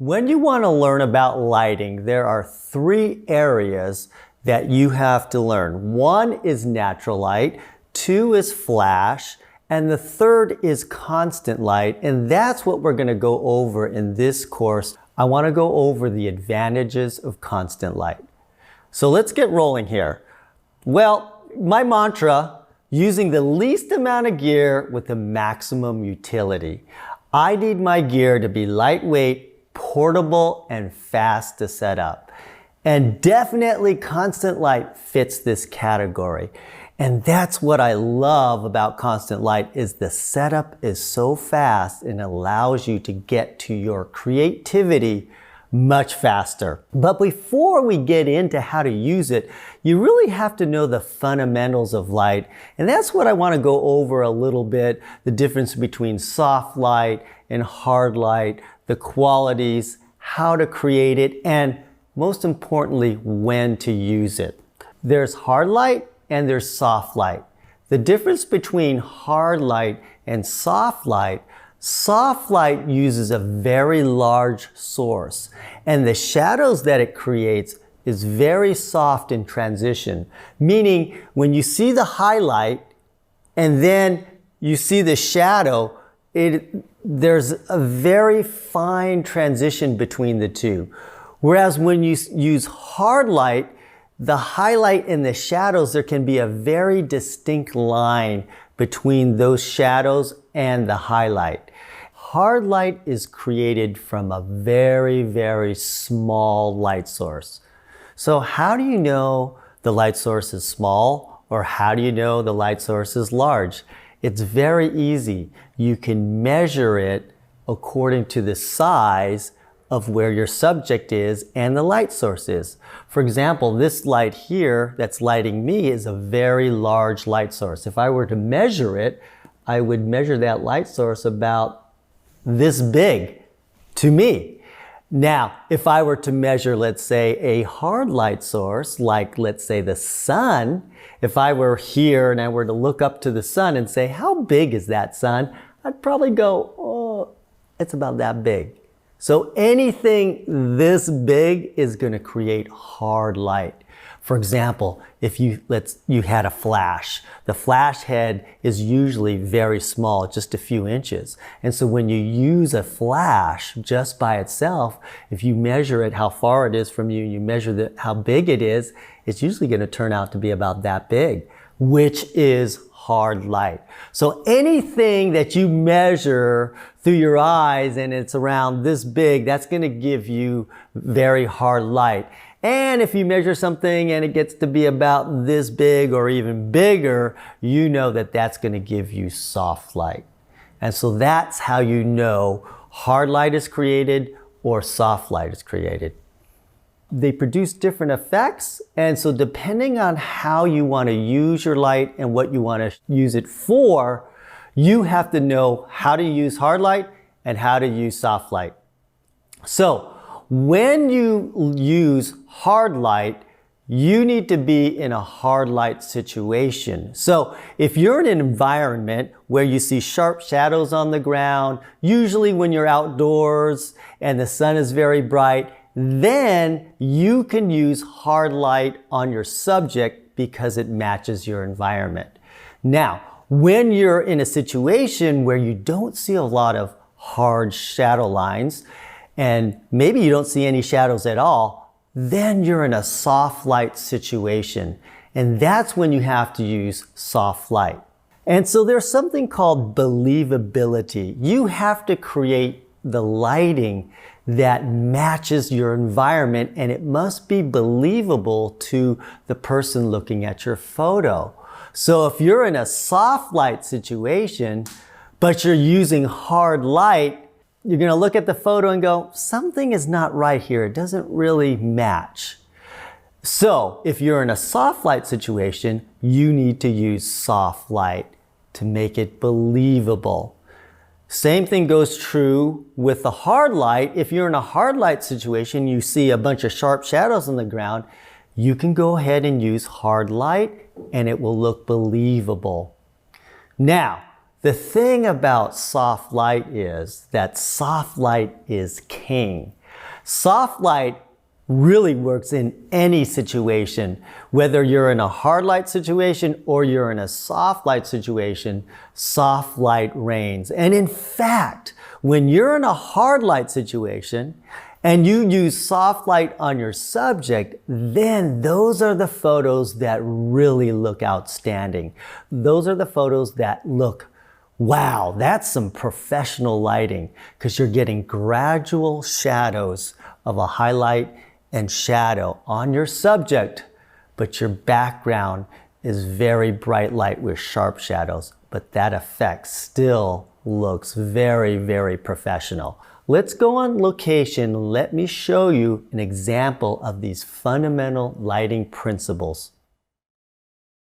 When you want to learn about lighting, there are three areas that you have to learn. One is natural light, two is flash, and the third is constant light, and that's what we're going to go over in this course. I want to go over the advantages of constant light. So let's get rolling here. Well, my mantra, using the least amount of gear with the maximum utility. I need my gear to be lightweight, portable, and fast to set up. And definitely constant light fits this category. And that's what I love about constant light is the setup is so fast and allows you to get to your creativity much faster. But before we get into how to use it, you really have to know the fundamentals of light. And that's what I want to go over a little bit, the difference between soft light and hard light, the qualities, how to create it, and most importantly, when to use it. There's hard light and there's soft light. The difference between hard light and soft light uses a very large source, and the shadows that it creates is very soft in transition, meaning when you see the highlight and then you see the shadow, there's a very fine transition between the two. Whereas when you use hard light, the highlight and the shadows, there can be a very distinct line between those shadows and the highlight. Hard light is created from a very, very small light source. So how do you know the light source is small, or how do you know the light source is large? It's very easy. You can measure it according to the size of where your subject is and the light source is. For example, this light here that's lighting me is a very large light source. If I were to measure it, I would measure that light source about this big to me. Now, if I were to measure, let's say, a hard light source, like let's say the sun, if I were here and I were to look up to the sun and say, how big is that sun? I'd probably go, oh, it's about that big. So anything this big is going to create hard light. For example, if you had a flash, the flash head is usually very small, just a few inches. And so when you use a flash just by itself, if you measure it, how far it is from you, and you measure how big it is, it's usually going to turn out to be about that big, which is hard light. So anything that you measure through your eyes and it's around this big, that's going to give you very hard light. And if you measure something and it gets to be about this big or even bigger, you know that that's going to give you soft light. And so that's how you know hard light is created or soft light is created. They produce different effects, and so depending on how you want to use your light and what you want to use it for, you have to know how to use hard light and how to use soft light. So when you use hard light, you need to be in a hard light situation. So if you're in an environment where you see sharp shadows on the ground, usually when you're outdoors and the sun is very bright, then you can use hard light on your subject because it matches your environment. Now, when you're in a situation where you don't see a lot of hard shadow lines, and maybe you don't see any shadows at all, then you're in a soft light situation. And that's when you have to use soft light. And so there's something called believability. You have to create the lighting that matches your environment, and it must be believable to the person looking at your photo. So if you're in a soft light situation, but you're using hard light, you're going to look at the photo and go, something is not right here. It doesn't really match. So if you're in a soft light situation, you need to use soft light to make it believable. Same thing goes true with the hard light. If you're in a hard light situation, you see a bunch of sharp shadows on the ground, you can go ahead and use hard light and it will look believable. Now, the thing about soft light is that soft light is king. Soft light really works in any situation. Whether you're in a hard light situation or you're in a soft light situation, soft light reigns. And in fact, when you're in a hard light situation and you use soft light on your subject, then those are the photos that really look outstanding. Those are the photos that look, wow, that's some professional lighting, because you're getting gradual shadows of a highlight and shadow on your subject, but your background is very bright light with sharp shadows, but that effect still looks very, very professional. Let's go on location. Let me show you an example of these fundamental lighting principles.